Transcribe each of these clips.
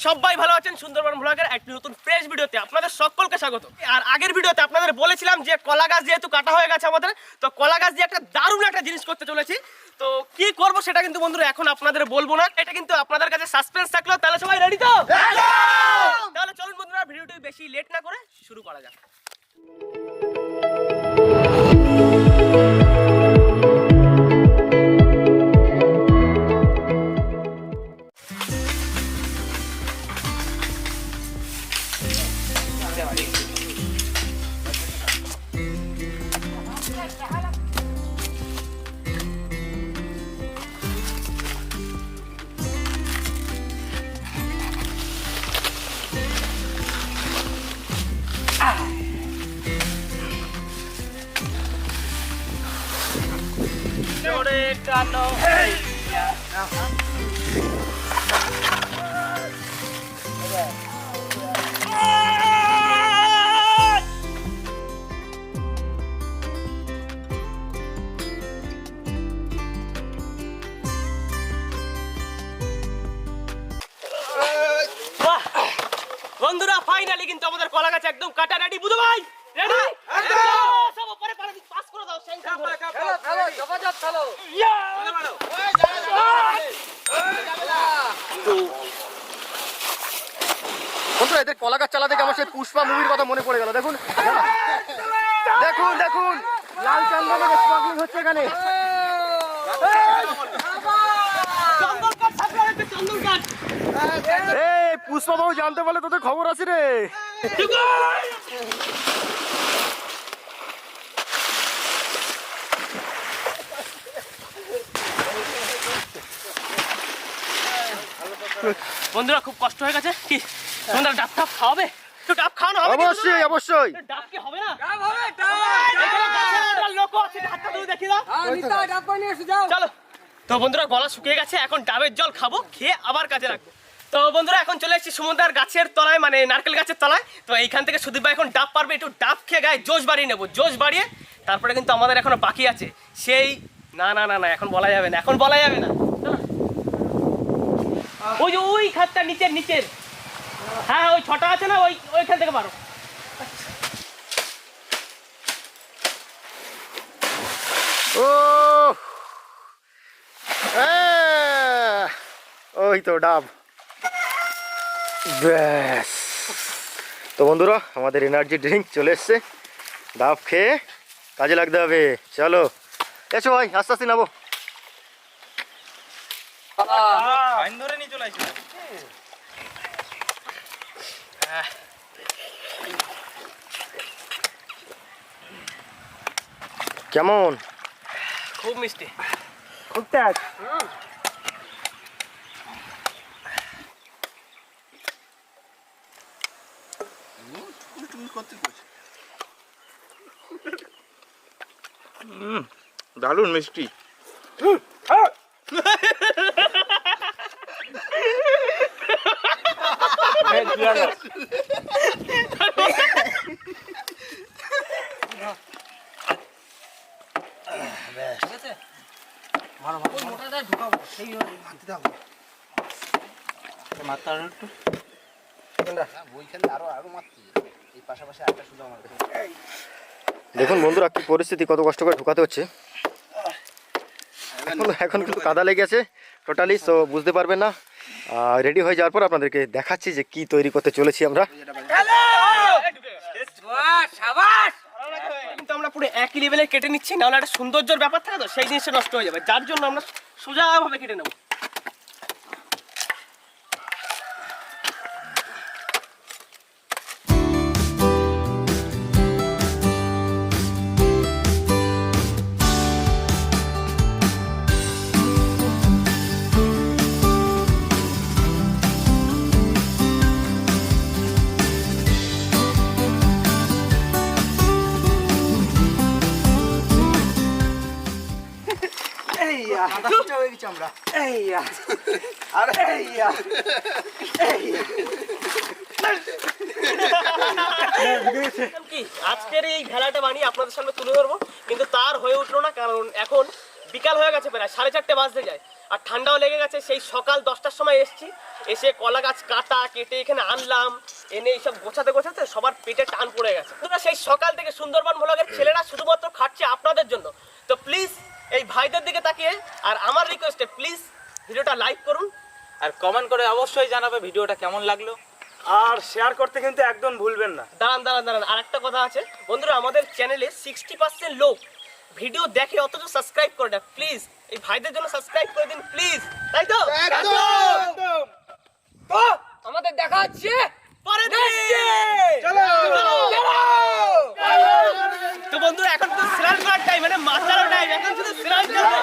সবাই ভালো আছেন। সুন্দরবন ব্লগের একটি নতুন ফ্রেশ ভিডিওতে আপনাদের সকলকে স্বাগত। আর আগের ভিডিওতে আপনাদের বলেছিলাম যে কলা গাছ যেহেতু কাটা হয়ে গেছে আমাদের, তো কলা গাছ দিয়ে একটা দারুণ একটা জিনিস করতে চলেছি। তো কি করব সেটা কিন্তু বন্ধুরা এখন আপনাদের বলবো না, এটা কিন্তু আপনাদের কাছে সাসপেন্স থাকলো। তাহলে সবাই রেডি তো? তাহলে চলুন বন্ধুরা, ভিডিওটি বেশি লেট না করে শুরু করা যাক। বন্ধুরা ফাইনালি কিন্তু আমাদের কলা গাছ একদম কাটা রেডি। বুঝো ভাই রেডি? সব উপরে পারে পাস করে দাও। সেন্টার ধরে খেলো জবরদস্ত খেলো। বন্ধুরা এদের কলা গাছ চালাতে আমার সেই পুষ্পা মুভির কথা মনে পড়ে গেল। দেখুন দেখুন দেখুন লাল চন্দনের স্মাগলিং হচ্ছে এখানে। পুষ্পা বাবু জানতে পারলে তোদের খবর আছে রে। বন্ধুরা খুব কষ্ট হয়ে গেছে। কি তোমরা ডাব টাব খাওয়াবে? একটু ডাব খাওয়ানো হবে? অবশ্যই অবশ্যই। ডাব কি হবে না? ডাব হবে, ডাব। এখানে গাছের একটা লোক আছে, হাতটা ধরে দেখি দাও। নিতা ডাব পানি এসে যাও। চলো। তো বন্ধুরা গলা শুকিয়ে গেছে, এখন ডাবের জল খাবো, খেয়ে আবার কাজে রাখবো। তো বন্ধুরা এখন চলে এসেছি সমুদ্রের গাছের তলায়, মানে নারকেল গাছের তলায়। তো এইখান থেকে সুদীপ ভাই এখন ডাব পারবে, একটু ডাব খেয়ে গায়ে জোশ বাড়িয়ে নেবো। জোশ বাড়িয়ে তারপরে কিন্তু আমাদের এখনো বাকি আছে সেই না না না না এখন বলা যাবে না, এখন বলা যাবে না। ওই যে ওই খাতটা নিচের নিচের, হ্যাঁ ওই ছটা আছে না, ওইখান থেকে পারো। ও ওই তো ডাব। ব্যাস। তো বন্ধুরা আমাদের এনার্জি ড্রিঙ্ক চলে এসছে, ডাব খেয়ে কাজে লাগতে হবে। চলো এসো ভাই, আস্তে আস্তে নাবো। কেমন? খুব মিষ্টি, খুব ট্যাগ। দারুণ মিষ্টি। দেখুন বন্ধুরা কি পরিস্থিতি, কত কষ্ট করে ঢুকাতে হচ্ছে। এখন কিন্তু কাদা লেগে আছে টোটালি, সো বুঝতে পারবেন না। রেডি হয়ে যাওয়ার পর আপনাদেরকে দেখাচ্ছি যে কি তৈরি করতে চলেছি আমরা। কিন্তু আমরা পুরো একই লেভেলের কেটে নিচ্ছি, নাহলে একটা সৌন্দর্যের ব্যাপার থাকে তো সেই জিনিসটা নষ্ট হয়ে যাবে, যার জন্য আমরা সোজাভাবে কেটে নেবো। আজকের এই ভেলাটা বানিয়ে আপনাদের সামনে তুলে ধরবো, কিন্তু তার হয়ে উঠলো না, কারণ এখন বিকাল হয়ে গেছে, প্রায় 4:30 বাজতে যায়। আর ঠান্ডাও লেগে গেছে। সেই সকাল 10টার সময় এসেছি, এসে কলা গাছ কেটে এখানে আনলাম, এনে এইসব গোছাতে গোছাতে সবার পেটে টান পড়ে গেছে। তোমরা সেই সকাল থেকে সুন্দরবন ব্লগের ছেলেরা শুধুমাত্র খাচ্ছে আপনাদের জন্য। তো প্লিজ এই ভাইদের দিকে তাকিয়ে আর আমার রিকোয়েস্টে প্লিজ ভিডিওটা লাইক করুন, আর কমেন্ট করে অবশ্যই জানাবে ভিডিওটা কেমন লাগলো, আর শেয়ার করতে কিন্তু একদম ভুলবেন না। দাঁড়ান আর একটা কথা আছে বন্ধুরা, আমাদের চ্যানেলে 60% লোক ভিডিও দেখে অথচ সাবস্ক্রাইব করে না। প্লিজ এই ভাইদের জন্য সাবস্ক্রাইব করে দিন প্লিজ, তাই তো? তো আমাদের দেখা হচ্ছে পরে তো বন্ধুরা, এখন তো স্নান করার টাইম, মানে মাথার টাইম, এখন শুধু স্নান করবো।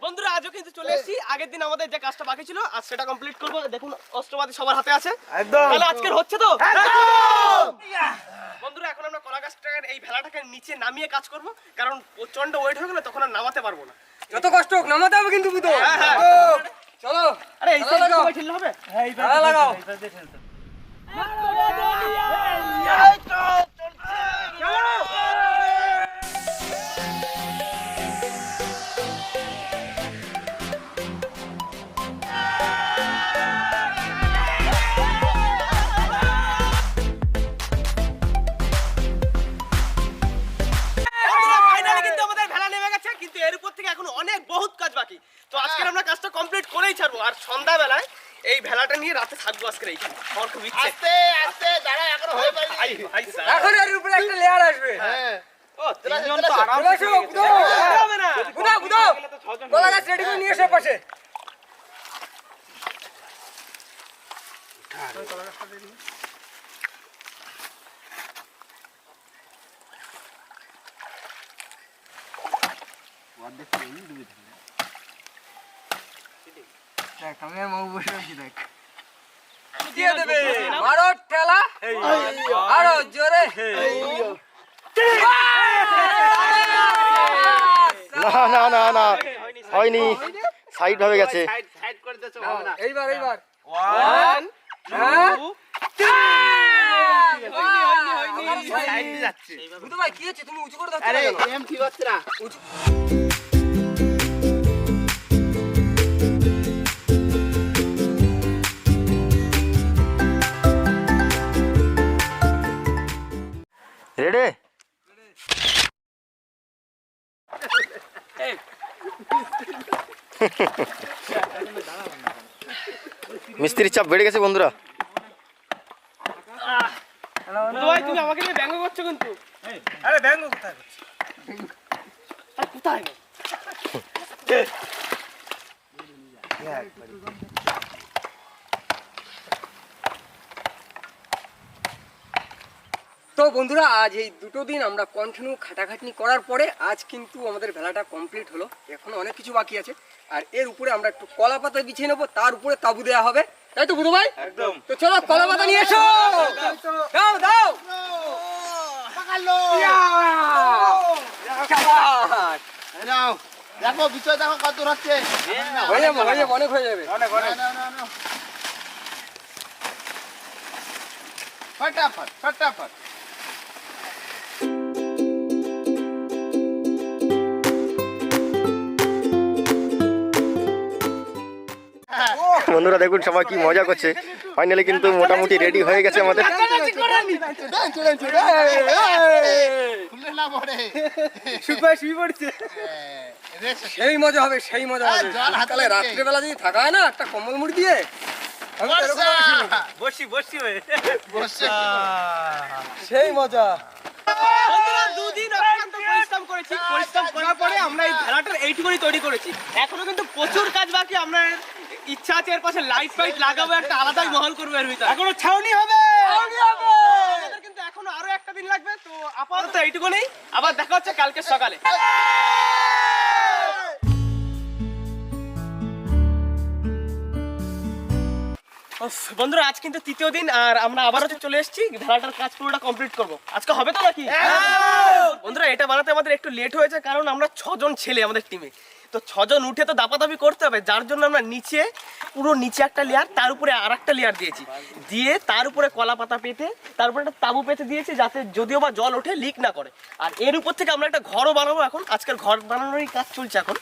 বন্ধুরা আজও কিন্তু চলে এসেছি, আগের দিন আমাদের যে কাজটা বাকি ছিল আজ সেটা কমপ্লিট করবো। দেখুন অস্ত্রপাতি সবার হাতে আছে, একদম। তাহলে আজকের হচ্ছে তো। বন্ধুরা এখন আমরা কলা গাছটাকে এই ভেলাটাকে নিচে নামিয়ে কাজ করব, কারণ প্রচন্ড ওয়েট হয়ে গেলে তখন আর নামাতে পারবো না। যত কষ্ট হোক নামাতে হবে কিন্তু বুঝো। চলো আরে এই সাইড থেকে ঠেললে হবে? লাগাও। ফাইনালি কিন্তু আমাদের ভেলা নেমে গেছে, কিন্তু এর উপর থেকে এখন অনেক বহুত কাজ বাকি। তো আজকে আমরা কাজটা কমপ্লিট করেই ছাড়বো, আর সন্ধ্যাবেলায় এই ভেলাটা নিয়ে রাতে থাকবো আজকে এইখানে। আমার খুব ইচ্ছে। আস্তে দাঁড়া, এখনো হয়ে পারেনি। ভাই স্যার, এখন এর উপরে একটা লেয়ার আসবে। ও তিনজন তো আরাম চলে আসো, বুঝো। হবে না। বুঝো কলা গাছ রেডি করে নিয়ে এসে পাশে। দিয়ে দেবে মারো ঠেলা, আরো জোরে। না না না না, হয়নি, সাইড হয়ে গেছে। এইবার এইবার One, হ্যাঁ? two, বুধু ভাই কি হচ্ছে, তুমি উঁচু করে দাও। আরে এম ঠিক হচ্ছে না। রেডি? মিস্ত্রির চাপ বেড়ে গেছে বন্ধুরা। বুধু ভাই তুমি আমাকে নিয়ে ব্যঙ্গ করছো কিন্তু। আরে ব্যাঙ্গ কোথায় করছে? আর কোথায় গো? তো বন্ধুরা আজ এই দুটো দিন আমরা কন্টিনিউ খাটাখাটনি করার পরে আজ কিন্তু আমাদের ভেলাটা কমপ্লিট হলো। এখন অনেক কিছু বাকি আছে, আর এর উপরে আমরা একটু কলা পাতা বিছিয়ে নেবো, তার উপরে তাবু দেওয়া হবে, তাই তো বুধু ভাই? একদম। তো চলো কলা পাতা নিয়ে এসো, দাও দাও। শাবাশ। নাও, দেখো বিচয় দেখো কত দূর হচ্ছে। হয়ে যাবে অনেক হয়ে যাবে। না। ফটাফট। বন্ধুরা দেখুন সবাই কি মজা করছে। ফাইনালি কিন্তু মোটামুটি রেডি হয়ে গেছে আমাদের। খুললে না পড়ে। শুয়ে পড়ছে। সেই মজা হবে, সেই মজা হবে। জল হাতে তাহলে লাগবে। রাত্রেবেলা যদি থাকা হয় না একটা কম্বল মুড়ি দিয়ে, আমি তো এরকম ভাবে শুয়ে পড়ি। বসি হয়ে বসে। সেই মজা। বন্ধুরা দুদিন অক্লান্ত পরিশ্রম করেছি, পরিশ্রম করার পরে আমরা এই ভেলাটার এইটুকুনি তৈরি করেছি। এখনো কিন্তু প্রচুর কাজ বাকি। আমরা ইচ্ছা আছে এর পাশে লাইট ফাইট লাগাবো, একটা আলাদাই মহল করবো এর ভিতরে। এখনো ছাউনি হবে। আমাদের কিন্তু এখনো আরো একটা দিন লাগবে। তো আপাতত এইটুকুনি, আবার দেখা হচ্ছে কালকে সকালে। বন্ধুরা আজ কিন্তু তৃতীয় দিন, আর আমরা আবারও চলে এসেছি ভেলাটার কাজ পুরোটা কমপ্লিট করব। আজকে হবে তো নাকি? বন্ধুরা এটা বানাতে আমাদের একটু লেট হয়েছে, কারণ আমরা 6 জন ছেলে আমাদের টিমে। তো 6 জন উঠে তো দাপাদাপি করতে হবে, যার জন্য আমরা নিচে পুরো নিচে একটা লেয়ার, তার উপরে আর একটা লেয়ার দিয়েছি, দিয়ে তার উপরে কলা পাতা পেতে, তার উপরে একটা তাবু পেতে দিয়েছি, যাতে যদিও বা জল ওঠে লিক না করে। আর এর উপর থেকে আমরা একটা ঘরও বানাবো এখন, আজকের ঘর বানানোরই কাজ চলছে এখন।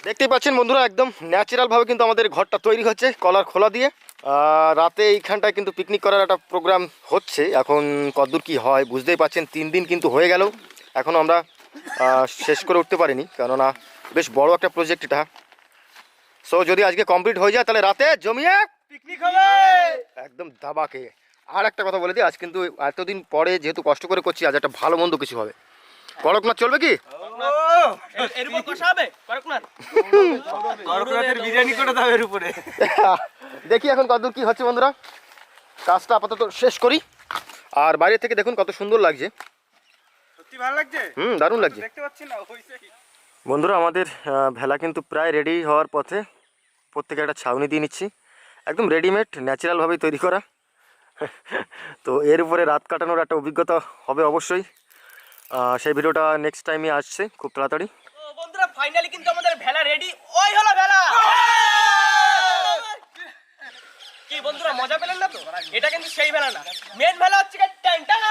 দেখতেই পাচ্ছেন বন্ধুরা, একদম ন্যাচারাল ভাবে কিন্তু আমাদের ঘরটা তৈরি হচ্ছে কলার খোলা দিয়ে। রাতে এইখানটায় কিন্তু পিকনিক করার একটা প্রোগ্রাম হচ্ছে। এখন কতদূর কি হয় বুঝতেই পাচ্ছেন, 3 দিন কিন্তু হয়ে গেল, এখনও আমরা শেষ করে উঠতে পারিনি, কেননা বেশ বড় একটা প্রজেক্ট এটা। সো যদি আজকে কমপ্লিট হয়ে যায় তাহলে রাতে জমিয়ে পিকনিক হবে একদম দাবাকে। আর একটা কথা বলে দিই, আজ কিন্তু এতদিন পরে যেহেতু কষ্ট করে করছি, আজ একটা ভালো মন্দ কিছু হবে। করকনাথ চলবে কি? এর উপর কষা হবে করকনাথ, করকনাথের বিরিয়ানি করে দাও এর উপরে। দেখি এখন কতদূর কি হচ্ছে বন্ধুরা, কাজটা আপাতত শেষ করি। আর বাইরে থেকে দেখুন কত সুন্দর লাগছে, সত্যি ভালো লাগছে, দারুণ লাগছে দেখতে পাচ্ছি না হইছে কি। বন্ধুরা। আমাদের ভেলা কিন্তু প্রায় রেডি হওয়ার পথে, প্রত্যেকে একটা ছাউনি দিয়ে নিচ্ছি, একদম রেডিমেড ন্যাচারালভাবেই তৈরি করা। তো এর উপরে রাত কাটানোর একটা অভিজ্ঞতা হবে অবশ্যই। সেই ভিডিওটা নেক্সট টাইমে আসছে খুব তাড়াতাড়ি। তো বন্ধুরা ফাইনালি কিন্তু আমাদের ভেলা রেডি, ওই হলো ভেলা। কি বন্ধুরা মজা পেলেন না তো? এটা কিন্তু সেই ভেলা না, মেন ভেলা হচ্ছে টান টান।